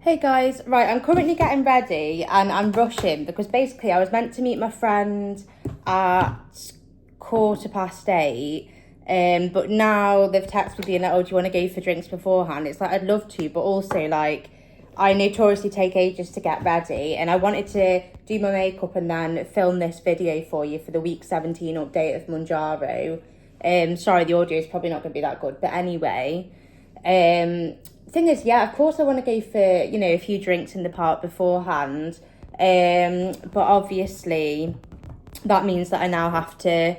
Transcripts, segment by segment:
Hey guys, right, I'm currently getting ready and I'm rushing because basically I was meant to meet my friend at 8:15, but now they've texted me being like, oh, do you want to go for drinks beforehand? It's like, I'd love to, but also like, I notoriously take ages to get ready and I wanted to do my makeup and then film this video for you for the week 17 update of MOUNJARO. Sorry, the audio is probably not going to be that good, but anyway, thing is, yeah, of course I want to go for, a few drinks in the park beforehand. But obviously that means that I now have to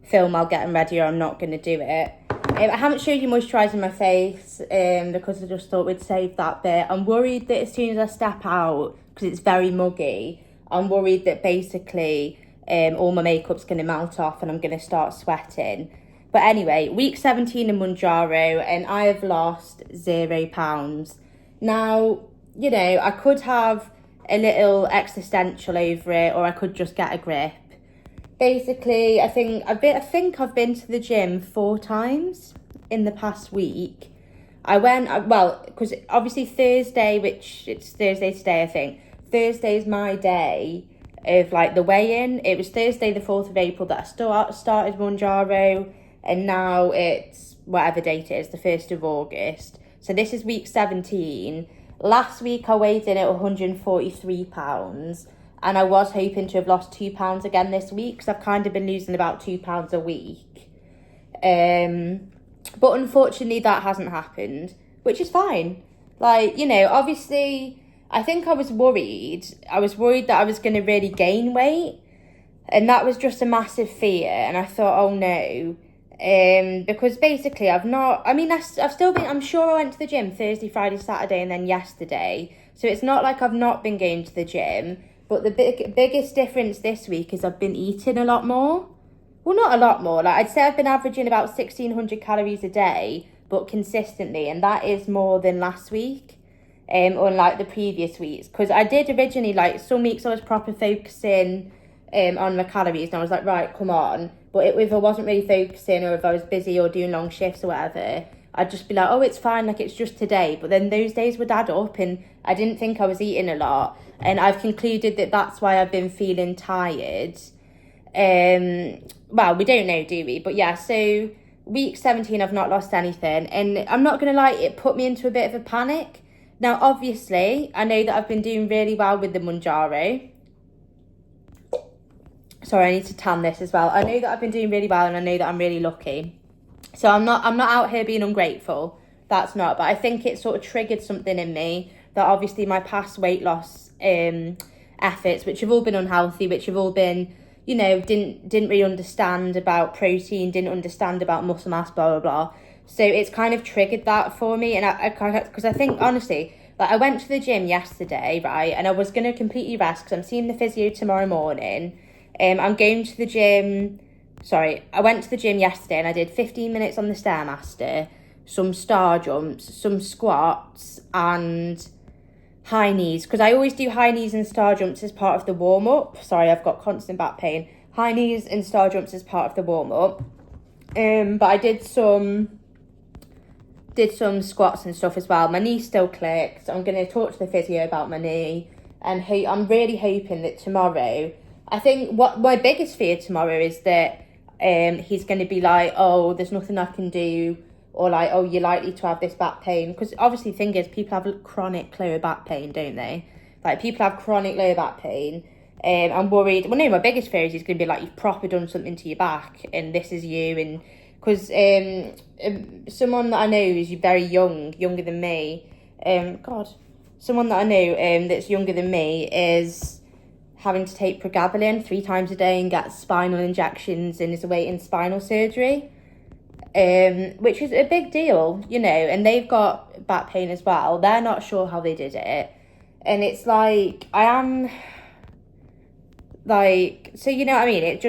film while getting ready or I'm not going to do it. I haven't showed you moisturising my face because I just thought we'd save that bit. I'm worried that as soon as I step out, because it's very muggy, I'm worried that basically all my makeup's going to melt off and I'm going to start sweating. But anyway, week 17 in MOUNJARO and I have lost £0. Now, I could have a little existential over it or I could just get a grip. Basically, I think I've been to the gym 4 times in the past week. I went, because obviously Thursday, which it's Thursday today, I think. Thursday is my day of like the weigh-in. It was Thursday the 4th of April that I started MOUNJARO. And now it's whatever date it is, the 1st of August. So this is week 17. Last week I weighed in at £143. And I was hoping to have lost £2 again this week. Because I've kind of been losing about £2 a week. But unfortunately that hasn't happened. Which is fine. Like, obviously I think I was worried. I was worried that I was going to really gain weight. And that was just a massive fear. And I thought, oh no. Because basically I've still been, I'm sure I went to the gym Thursday, Friday, Saturday and then yesterday, so it's not like I've not been going to the gym, but the biggest difference this week is I've been eating a lot more. Well, not a lot more, like I'd say I've been averaging about 1,600 calories a day, but consistently, and that is more than last week, unlike the previous weeks, because I did originally, like some weeks I was proper focusing on my calories and I was like, right, come on. But if I wasn't really focusing or if I was busy or doing long shifts or whatever, I'd just be like, oh, it's fine, like it's just today. But then those days would add up and I didn't think I was eating a lot. And I've concluded that that's why I've been feeling tired. Well, we don't know, do we? But yeah, so week 17, I've not lost anything. And I'm not going to lie, it put me into a bit of a panic. Now, obviously, I know that I've been doing really well with the MOUNJARO. Sorry, I need to tan this as well. I know that I've been doing really well and I know that I'm really lucky. So I'm not out here being ungrateful. That's not. But I think it sort of triggered something in me that obviously my past weight loss efforts, which have all been unhealthy, which have all been, didn't really understand about protein, didn't understand about muscle mass, blah, blah, blah. So it's kind of triggered that for me. And because I think, honestly, like I went to the gym yesterday, right? And I was going to completely rest because I'm seeing the physio tomorrow morning. I'm going to the gym. I went to the gym yesterday and I did 15 minutes on the Stairmaster, some star jumps, some squats and high knees. Because I always do high knees and star jumps as part of the warm-up. Sorry, I've got constant back pain. High knees and star jumps as part of the warm-up. But I did some squats and stuff as well. My knee still clicks. I'm going to talk to the physio about my knee. And I'm really hoping that tomorrow... I think what my biggest fear tomorrow is that he's going to be like, oh, there's nothing I can do, or like, oh, you're likely to have this back pain. Because obviously the thing is, people have chronic lower back pain, don't they? Like, people have chronic lower back pain. I'm worried. Well, no, my biggest fear is he's going to be like, you've proper done something to your back, and this is you. And because someone that I know is very younger than me, someone that I know that's younger than me is having to take pregabalin 3 times a day and get spinal injections and is awaiting spinal surgery, which is a big deal, and they've got back pain as well. They're not sure how they did it. And it's like, I am like, so what I mean? It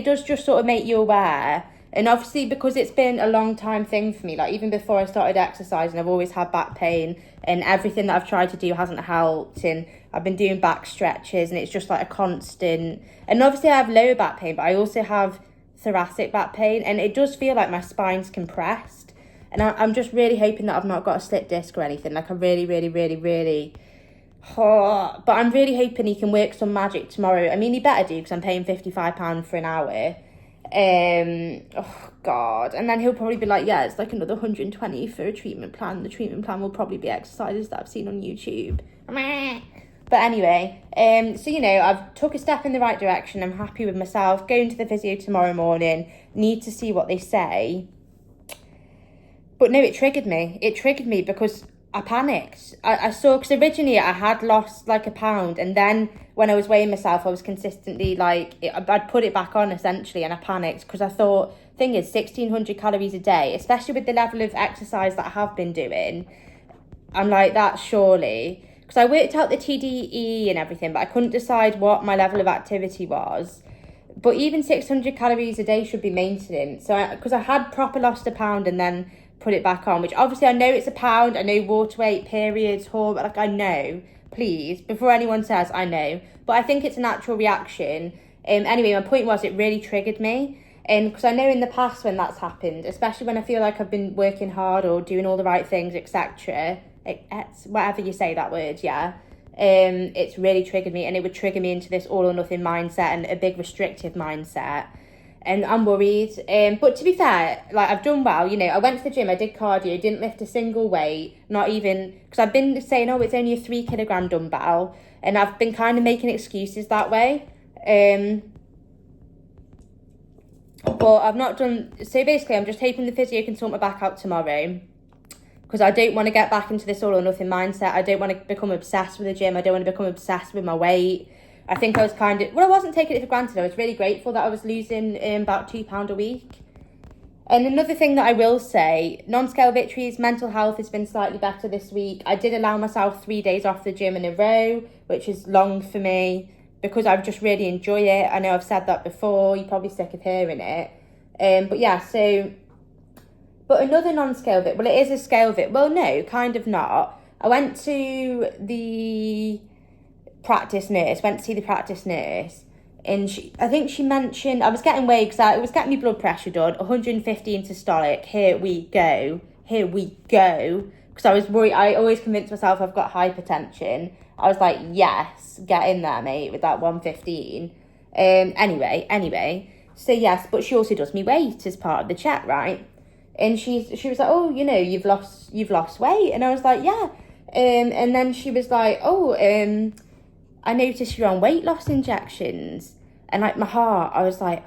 does just sort of make you aware. And obviously because it's been a long time thing for me, like even before I started exercising, I've always had back pain and everything that I've tried to do hasn't helped. And I've been doing back stretches and it's just like a constant. And obviously I have lower back pain, but I also have thoracic back pain and it does feel like my spine's compressed. And I'm just really hoping that I've not got a slip disc or anything. Like, I really, really, really, really... Oh, but I'm really hoping he can work some magic tomorrow. I mean, he better do, because I'm paying £55 for an hour. Oh, God. And then he'll probably be like, yeah, it's like another 120 for a treatment plan. The treatment plan will probably be exercises that I've seen on YouTube. But anyway, so, you know, I've took a step in the right direction. I'm happy with myself. Going to the physio tomorrow morning. Need to see what they say. But no, it triggered me. It triggered me because I panicked. I saw, because originally I had lost like a pound. And then when I was weighing myself, I was consistently like, I'd put it back on essentially. And I panicked because I thought, thing is, 1,600 calories a day, especially with the level of exercise that I have been doing. I'm like, that's surely... Because I worked out the TDE and everything, but I couldn't decide what my level of activity was. But even 600 calories a day should be maintenance. So, because I had proper lost a pound and then put it back on, which obviously I know it's a pound. I know water weight, periods, hormone, like I know. Please, before anyone says, I know. But I think it's a natural reaction. Anyway, my point was, it really triggered me. Because I know in the past when that's happened, especially when I feel like I've been working hard or doing all the right things, etc., whatever you say that word, yeah, it's really triggered me, and it would trigger me into this all or nothing mindset and a big restrictive mindset, and I'm worried. But to be fair, like, I've done well, you know. I went to the gym, I did cardio, didn't lift a single weight, not even, because I've been saying, oh, it's only a 3 kilogram dumbbell, and I've been kind of making excuses that way. But I've not done, so basically I'm just hoping the physio can sort my back out tomorrow, because I don't want to get back into this all or nothing mindset. I don't want to become obsessed with the gym. I don't want to become obsessed with my weight. I think I was kind of, well, I wasn't taking it for granted. I was really grateful that I was losing about £2 a week. And another thing that I will say, non-scale victories, mental health has been slightly better this week. I did allow myself 3 days off the gym in a row, which is long for me, because I just really enjoy it. I know I've said that before. You're probably sick of hearing it. But yeah, so... But another non-scale vit, well, it is a scale vit. Well, no, kind of not. I went to the practice nurse, and I think she mentioned, I was getting weighed because it was getting my blood pressure done, 115 systolic, here we go. Because I was worried, I always convinced myself I've got hypertension. I was like, yes, get in there, mate, with that 115. Anyway, so yes, but she also does me weight as part of the check, right? And she was like, oh, you know, you've lost weight. And I was like, yeah. And then she was like, oh, I noticed you're on weight loss injections. And like, my heart, I was like,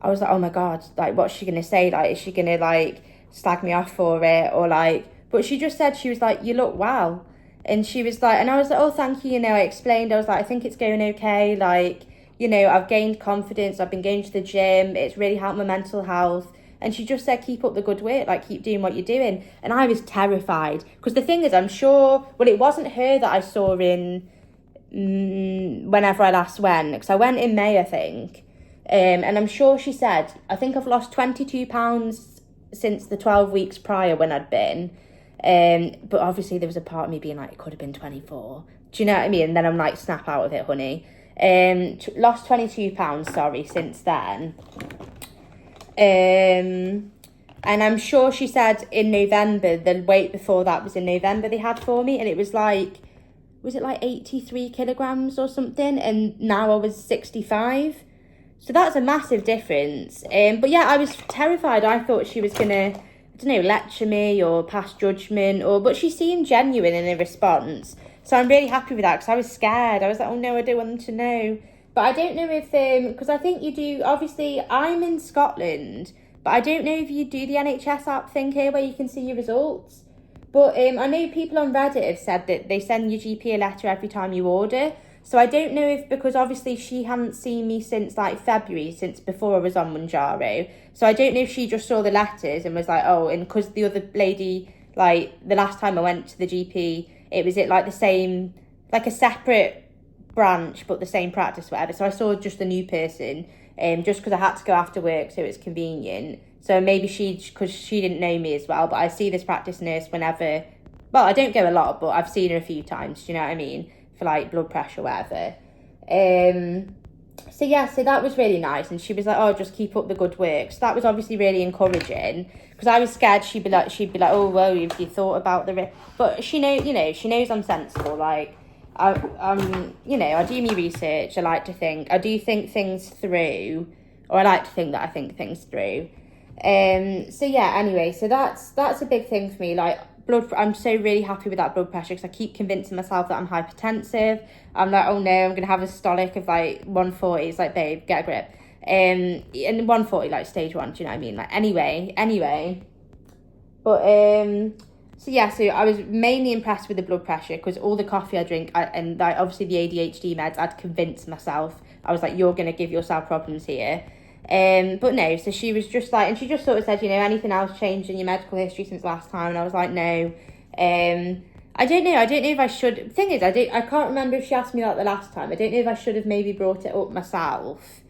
oh my God, like, what's she going to say? Like, is she going to like slag me off for it? Or like, but she just said, she was like, you look well. And she was like, and I was like, oh, thank you. You know, I explained, I was like, I think it's going okay. Like, you know, I've gained confidence. I've been going to the gym. It's really helped my mental health. And she just said, keep up the good work, like, keep doing what you're doing. And I was terrified. Because the thing is, I'm sure, well, it wasn't her that I saw in whenever I last went. Because I went in May, I think. And I'm sure she said, I think I've lost 22 pounds since the 12 weeks prior when I'd been. But obviously there was a part of me being like, it could have been 24. Do you know what I mean? And then I'm like, snap out of it, honey. Lost 22 pounds, sorry, since then. And I'm sure she said in November, the weight before that was in November they had for me, and it was like, was it like 83 kilograms or something? And now I was 65. So that's a massive difference. But yeah, I was terrified. I thought she was gonna, I don't know, lecture me or pass judgment, but she seemed genuine in her response. So I'm really happy with that, because I was scared. I was like, oh no, I don't want them to know. But I don't know if, because I think you do, obviously, I'm in Scotland, but I don't know if you do the NHS app thing here where you can see your results. But I know people on Reddit have said that they send your GP a letter every time you order. So I don't know if, because obviously she hadn't seen me since like February, since before I was on MOUNJARO. So I don't know if she just saw the letters and was like, oh, and because the other lady, like the last time I went to the GP, it was like the same, like a separate branch but the same practice, whatever. So I saw just a new person, just because I had to go after work, so it's convenient. So maybe because she didn't know me as well, but I see this practice nurse whenever, well, I don't go a lot, but I've seen her a few times, do you know what I mean, for like blood pressure, whatever. So yeah, so that was really nice, and she was like, "Oh, just keep up the good work." So that was obviously really encouraging, because I was scared she'd be like, "Oh, well, have you thought about the?" But she knows I'm sensible. Like, I do my research. I do think things through, or I like to think that I think things through. So yeah, anyway, so that's a big thing for me. Like, I'm so really happy with that blood pressure, because I keep convincing myself that I'm hypertensive. I'm like, oh no, I'm gonna have a systolic of like 140. It's like, babe, get a grip. And 140, like stage 1, do you know what I mean? Like, anyway. But so yeah, so I was mainly impressed with the blood pressure, because all the coffee I drink, and like obviously the ADHD meds, I'd convinced myself. I was like, you're gonna give yourself problems here. But no, so she was just like, and she just sort of said, anything else changed in your medical history since last time? And I was like, no. I don't know if I should. Thing is, I can't remember if she asked me that the last time. I don't know if I should have maybe brought it up myself.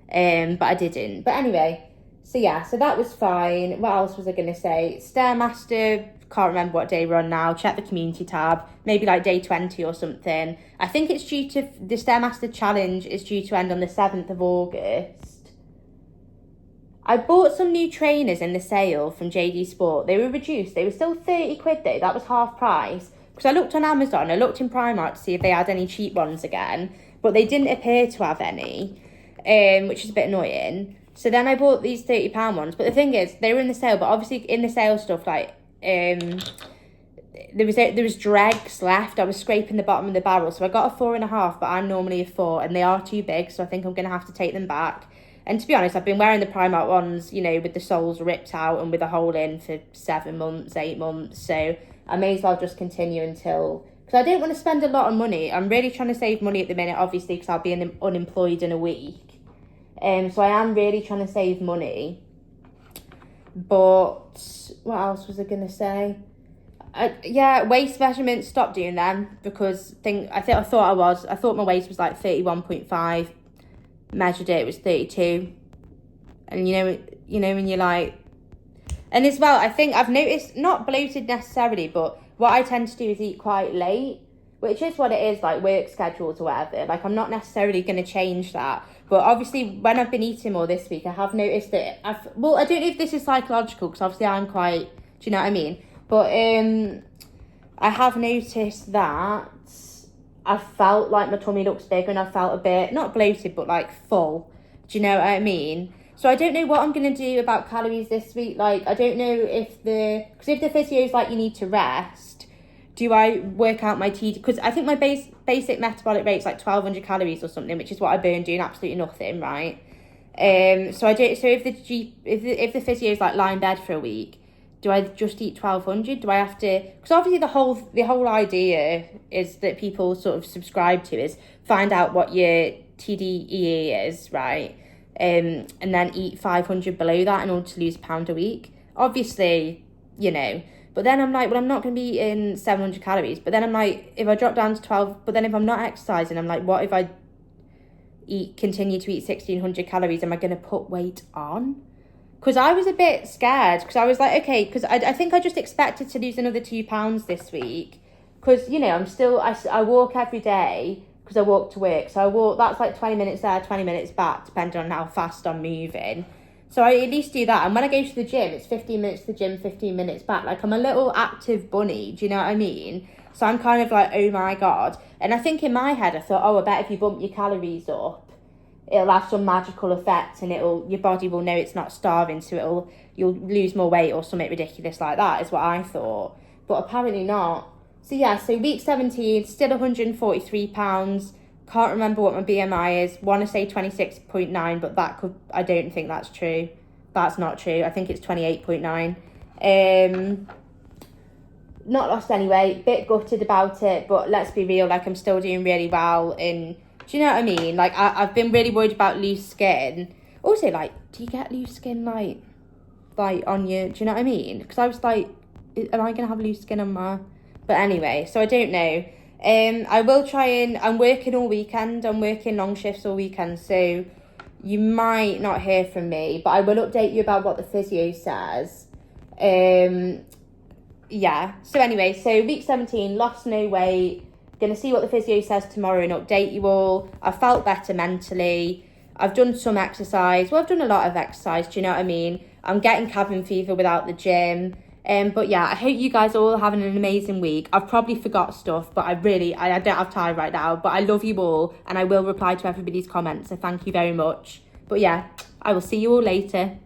But I didn't. But anyway, so yeah, so that was fine. What else was I going to say? Stairmaster, can't remember what day we're on now. Check the community tab. Maybe like day 20 or something. I think it's due to, the Stairmaster challenge is due to end on the 7th of August. I bought some new trainers in the sale from JD Sport. They were reduced. They were still 30 quid though. That was half price. Because I looked on Amazon, I looked in Primark to see if they had any cheap ones again. But they didn't appear to have any, which is a bit annoying. So then I bought these £30 ones. But the thing is, they were in the sale. But obviously in the sale stuff, like, there was dregs left. I was scraping the bottom of the barrel. So I got a 4.5, but I'm normally a 4. And they are too big, so I think I'm going to have to take them back. And to be honest, I've been wearing the Primark ones, with the soles ripped out and with a hole in for 7 months, 8 months. So I may as well just continue until... Because I don't want to spend a lot of money. I'm really trying to save money at the minute, obviously, because I'll be unemployed in a week. So I am really trying to save money. But what else was I going to say? Waist measurements, stop doing them. Because I thought my waist was like 31.5. Measured it was 32, and when you're like, and as well, I think I've noticed, not bloated necessarily, but what I tend to do is eat quite late, which is what it is, like work schedules or whatever. Like, I'm not necessarily going to change that, but obviously when I've been eating more this week, I have noticed that I don't know if this is psychological, because obviously I'm quite, do you know what I mean? But I have noticed that I felt like my tummy looks bigger, and I felt a bit, not bloated, but like full. Do you know what I mean? So I don't know what I'm going to do about calories this week. Like, I don't know if because if the physio is like, you need to rest, do I work out my TD? Because I think my basic metabolic rate is like 1,200 calories or something, which is what I burn doing absolutely nothing, right? So I don't, so if the physio is like, lie in bed for a week, do I just eat 1,200? Do I have to... Because obviously the whole idea is that people sort of subscribe to is find out what your TDEE is, right? And then eat 500 below that in order to lose £1 a week. Obviously, But then I'm like, well, I'm not going to be eating 700 calories. But then I'm like, if I drop down to 12... But then if I'm not exercising, I'm like, what if I continue to eat 1,600 calories? Am I going to put weight on? Because I was a bit scared, because I was like, okay, because I think I just expected to lose another £2 this week. Because, I walk every day, because I walk to work. So I walk, that's like 20 minutes there, 20 minutes back, depending on how fast I'm moving. So I at least do that. And when I go to the gym, it's 15 minutes to the gym, 15 minutes back. Like, I'm a little active bunny, do you know what I mean? So I'm kind of like, oh my God. And I think in my head, I thought, oh, I bet if you bump your calories up, it'll have some magical effect, and your body will know it's not starving, so you'll lose more weight or something ridiculous like that, is what I thought. But apparently not. So yeah, so week 17, still £143. Can't remember what my BMI is. Want to say 26.9, but I don't think that's true. That's not true. I think it's 28.9. Not lost anyway. Bit gutted about it, but let's be real. Like, I'm still doing really well in... Do you know what I mean? Like, I've been really worried about loose skin. Also, like, do you get loose skin, like on you? Do you know what I mean? Because I was like, am I going to have loose skin on my... But anyway, so I don't know. I will try and... I'm working all weekend. I'm working long shifts all weekend. So you might not hear from me. But I will update you about what the physio says. Yeah. So anyway, so week 17, lost no weight. Gonna see what the physio says tomorrow and update you all. I felt better mentally. I've done some exercise. Well, I've done a lot of exercise, do you know what I mean? I'm getting cabin fever without the gym. But yeah, I hope you guys are all having an amazing week. I've probably forgot stuff, but I don't have time right now. But I love you all, and I will reply to everybody's comments, so thank you very much. But yeah, I will see you all later.